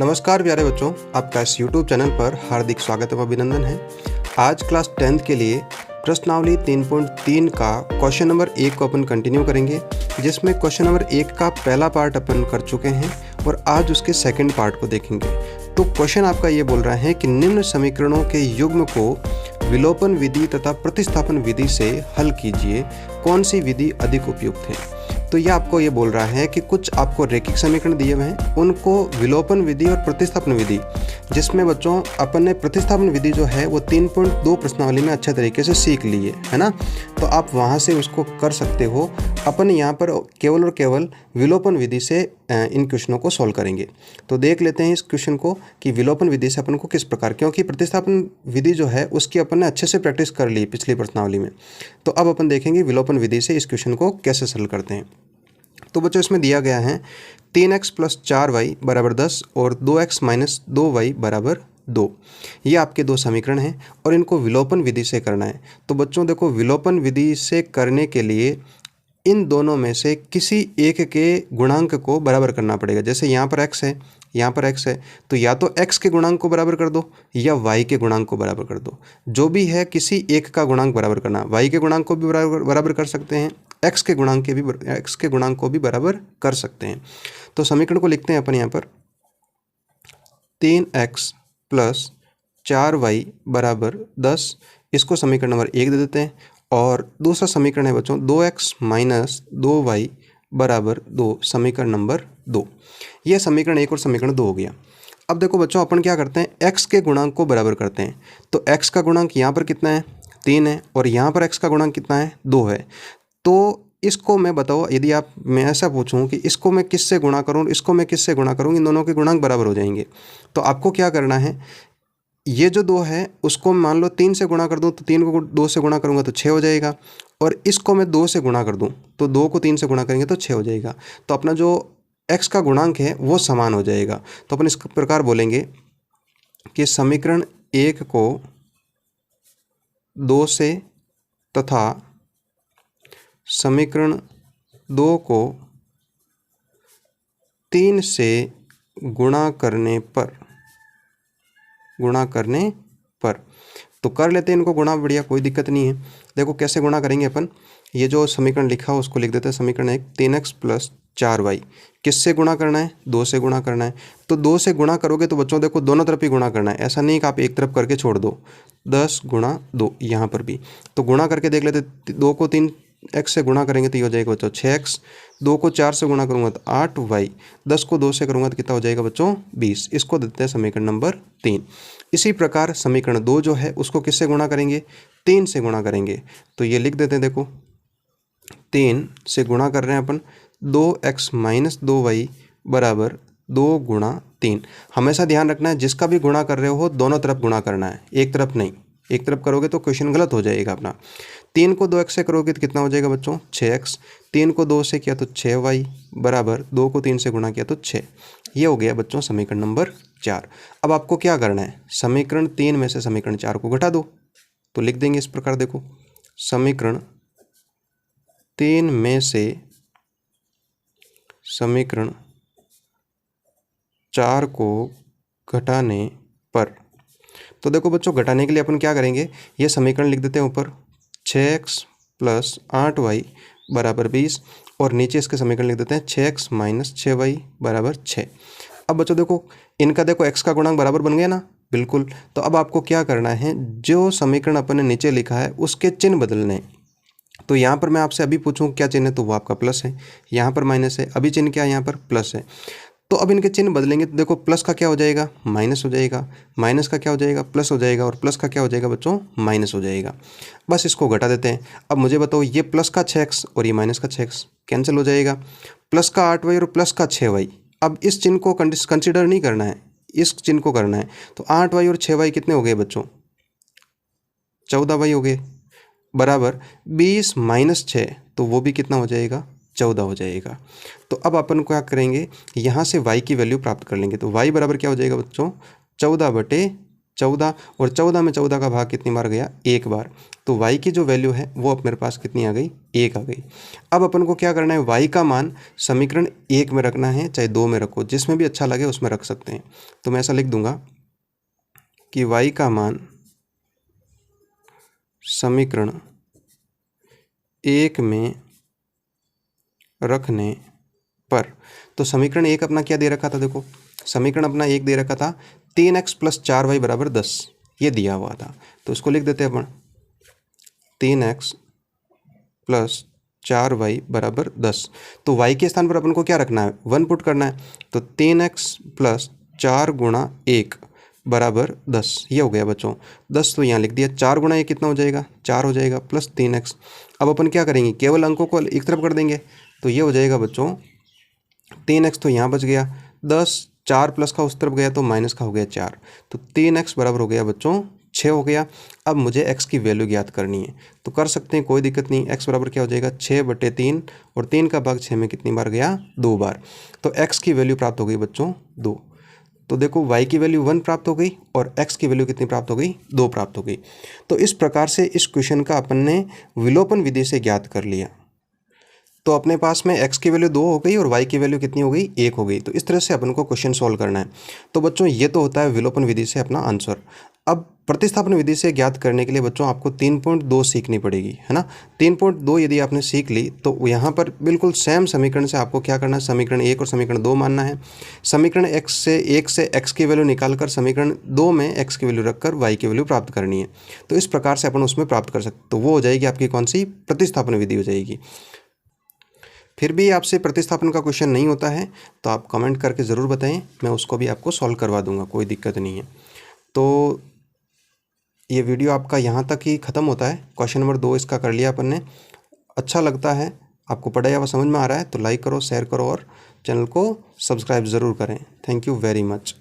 नमस्कार प्यारे बच्चों, आपका इस YouTube चैनल पर हार्दिक स्वागत एवं अभिनंदन है। आज क्लास 10th के लिए प्रश्नावली 3.3 का क्वेश्चन नंबर 1 को अपन कंटिन्यू करेंगे, जिसमें क्वेश्चन नंबर 1 का पहला पार्ट अपन कर चुके हैं और आज उसके सेकंड पार्ट को देखेंगे। तो क्वेश्चन आपका ये बोल रहा है कि निम्न समीकरणों के युग्म को विलोपन विधि तथा प्रतिस्थापन विधि से हल कीजिए, कौन सी विधि अधिक उपयुक्त है। तो ये आपको ये बोल रहा है कि कुछ आपको रैखिक समीकरण दिए हुए हैं, उनको विलोपन विधि और प्रतिस्थापन विधि, जिसमें बच्चों अपन ने प्रतिस्थापन विधि जो है वो 3.2 प्रश्नावली में अच्छे तरीके से सीख ली है ना। तो आप वहाँ से उसको कर सकते हो। अपन यहाँ पर केवल और केवल विलोपन विधि से इन क्वेश्चनों को सॉल्व करेंगे। तो देख लेते हैं इस क्वेश्चन को कि विलोपन विधि से अपन को किस प्रकार, क्योंकि प्रतिस्थापन विधि जो है उसकी अपन ने अच्छे से प्रैक्टिस कर ली पिछली प्रश्नावली में। तो अब अपन देखेंगे विलोपन विधि से इस क्वेश्चन को कैसे सॉल्व करते हैं। तो बच्चों इसमें दिया गया है 3x + 4y = 10 और 2x - 2y = 2। ये आपके दो समीकरण हैं और इनको विलोपन विधि से करना है। तो बच्चों देखो, विलोपन विधि से करने के लिए इन दोनों में से किसी एक के गुणांक को बराबर करना पड़ेगा। जैसे यहाँ पर x है, यहाँ पर x है, तो या तो x के गुणांक को बराबर कर दो या y के गुणांक को बराबर कर दो। जो भी है किसी एक का गुणांक बराबर करना। y के गुणांक को भी बराबर कर सकते हैं, x के गुणांक को भी बराबर कर सकते हैं। तो समीकरण को लिखते हैं अपन यहाँ पर 3x + 4y = 10। इसको समीकरण नंबर 1 दे देते हैं। और दूसरा समीकरण है बच्चों 2x - 2y = 2, समीकरण नंबर 2। यह समीकरण 1 और समीकरण 2 हो गया। अब देखो बच्चों, अपन क्या करते हैं, x के गुणांक को बराबर करते हैं। तो x का गुणांक यहाँ पर कितना है, 3 है, और यहाँ पर x का गुणांक कितना है, 2 है। तो इसको मैं बताओ, यदि मैं ऐसा पूछूं कि इसको मैं किससे गुणा करूं, इसको मैं किससे गुणा करूं, इन दोनों के गुणांक बराबर हो जाएंगे। तो आपको क्या करना है, ये जो 2 है उसको मान लो 3 से गुणा कर दूं, तो 3 को 2 से गुणा करूंगा तो 6 हो जाएगा। और इसको मैं 2 से गुणा कर दूं तो 2 को 3 से गुणा करेंगे तो 6 हो जाएगा। तो अपना जो x का गुणांक है वो समान हो जाएगा। तो अपन इस प्रकार बोलेंगे कि समीकरण 1 को 2 से तथा समीकरण 2 को 3 से गुणा करने पर तो कर लेते हैं इनको गुणा, बढ़िया, कोई दिक्कत नहीं है। देखो कैसे गुणा करेंगे अपन, ये जो समीकरण लिखा है उसको लिख देते हैं। समीकरण 1 3x + 4y किससे गुणा करना है, 2 से गुणा करना है। तो 2 से गुणा करोगे तो बच्चों देखो दोनों तरफ ही गुणा करना है, ऐसा नहीं कि आप एक तरफ करके छोड़ दो। 10 × 2 यहाँ पर भी तो गुणा करके देख लेते। 2 को 3x से गुणा करेंगे तो ये हो जाएगा बच्चों 6x, 2 को 4 से गुणा करूंगा तो 8y, 10 को 2 से करूंगा तो कितना हो जाएगा बच्चों 20। इसको देते हैं समीकरण नंबर 3। इसी प्रकार समीकरण 2 जो है उसको किससे गुणा करेंगे, 3 से गुणा करेंगे। तो ये लिख देते हैं, देखो 3 से गुणा कर रहे हैं अपन, 2x - 2y = 2 × 3। हमेशा ध्यान रखना है जिसका भी गुणा कर रहे हो दोनों तरफ गुणा करना है, एक तरफ नहीं। एक तरफ करोगे तो क्वेश्चन गलत हो जाएगा अपना। 3 को 2x से करोगे तो कितना हो जाएगा बच्चों 6x, 3 को 2 से किया तो 6y = 2 को 3 से गुणा किया तो 6। ये हो गया बच्चों समीकरण नंबर 4। अब आपको क्या करना है, समीकरण 3 में से समीकरण 4 को घटा दो। तो लिख देंगे इस प्रकार, देखो समीकरण 3 में से समीकरण 4 को घटाने पर, तो देखो बच्चों घटाने के लिए अपन क्या करेंगे, ये समीकरण लिख देते हैं ऊपर 6x + 8y = 20 और नीचे इसके समीकरण लिख देते हैं 6x - 6y = 6। अब बच्चों देखो इनका देखो x का गुणांक बराबर बन गया ना, बिल्कुल। तो अब आपको क्या करना है, जो समीकरण अपन ने नीचे लिखा है उसके चिन्ह बदलने हैं। तो यहाँ पर मैं आपसे अभी पूछूं क्या चिन्ह है, तो वो आपका प्लस है, यहाँ पर माइनस है, अभी चिन्ह क्या है, यहाँ पर प्लस है। तो अब इनके चिन्ह बदलेंगे तो देखो प्लस का क्या हो जाएगा, माइनस हो जाएगा, माइनस का क्या हो जाएगा, प्लस हो जाएगा, और प्लस का क्या हो जाएगा बच्चों, माइनस हो जाएगा। बस इसको घटा देते हैं। अब मुझे बताओ, ये प्लस का 6x और ये माइनस का 6x कैंसिल हो जाएगा, प्लस का 8y और प्लस का 6y। अब इस चिन्ह को कंसिडर नहीं करना है, इस चिन्ह को करना है। तो 8y और 6y कितने हो गए बच्चों, 14y हो गए, बराबर 20 - 6, तो वो भी कितना हो जाएगा, 14 हो जाएगा। तो अब अपन क्या करेंगे, यहाँ से y की वैल्यू प्राप्त कर लेंगे। तो y बराबर क्या हो जाएगा बच्चों, 14/20। 14 और 14 में 14 का भाग कितनी बार गया, एक बार। तो y की जो वैल्यू है वो अब मेरे पास कितनी आ गई, 1 आ गई। अब अपन को क्या करना है, y का मान समीकरण 1 में रखना है, चाहे 2 में रखो, जिसमें भी अच्छा लगे उसमें रख सकते हैं। तो मैं ऐसा लिख दूंगा कि y का मान समीकरण 1 में रखने पर, तो समीकरण 1 अपना क्या दे रखा था, देखो समीकरण अपना 1 दे रखा था 3x + 4y = 10, ये दिया हुआ था। तो इसको लिख देते हैं अपन 3x + 4y = 10। तो y के स्थान पर अपन को क्या रखना है, 1 पुट करना है। तो 3x + 4 × 1 = 10, ये हो गया बच्चों 10। तो यहाँ लिख दिया 4 × 1 कितना हो जाएगा, 4 हो जाएगा, प्लस 3x। अब अपन क्या करेंगे, केवल अंकों को एक तरफ कर देंगे। तो ये हो जाएगा बच्चों 3x, तो यहाँ बच गया 10, 4 प्लस का उस तरफ गया तो माइनस का हो गया 4। तो 3x बराबर हो गया बच्चों 6 हो गया। अब मुझे x की वैल्यू ज्ञात करनी है, तो कर सकते हैं, कोई दिक्कत नहीं। x बराबर क्या हो जाएगा, 6/3, और 3 का भाग 6 में कितनी बार गया, 2 बार। तो x की वैल्यू प्राप्त हो गई बच्चों 2। तो देखो y की वैल्यू 1 प्राप्त हो गई और x की वैल्यू कितनी प्राप्त हो गई, 2 प्राप्त हो गई। तो इस प्रकार से इस क्वेश्चन का अपन ने विलोपन विधि से ज्ञात कर लिया। तो अपने पास में x की वैल्यू 2 हो गई और y की वैल्यू कितनी हो गई, 1 हो गई। तो इस तरह से अपन को क्वेश्चन सॉल्व करना है। तो बच्चों ये तो होता है विलोपन विधि से अपना आंसर। अब प्रतिस्थापन विधि से ज्ञात करने के लिए बच्चों आपको 3.2 सीखनी पड़ेगी, है ना। 3.2 यदि आपने सीख ली तो यहाँ पर बिल्कुल सेम समीकरण से आपको क्या करना है, समीकरण 1 और समीकरण 2 मानना है। समीकरण 1 से x की वैल्यू निकालकर समीकरण 2 में x की वैल्यू रखकर y की वैल्यू प्राप्त करनी है। तो इस प्रकार से अपन उसमें प्राप्त कर सकते। तो वो हो जाएगी आपकी कौन सी, प्रतिस्थापन विधि हो जाएगी। फिर भी आपसे प्रतिस्थापन का क्वेश्चन नहीं होता है तो आप कमेंट करके ज़रूर बताएं, मैं उसको भी आपको सॉल्व करवा दूंगा, कोई दिक्कत नहीं है। तो ये वीडियो आपका यहाँ तक ही ख़त्म होता है। क्वेश्चन नंबर 2 इसका कर लिया अपन ने। अच्छा लगता है, आपको पढ़ाया हुआ समझ में आ रहा है तो लाइक करो, शेयर करो और चैनल को सब्सक्राइब ज़रूर करें। Thank you very much.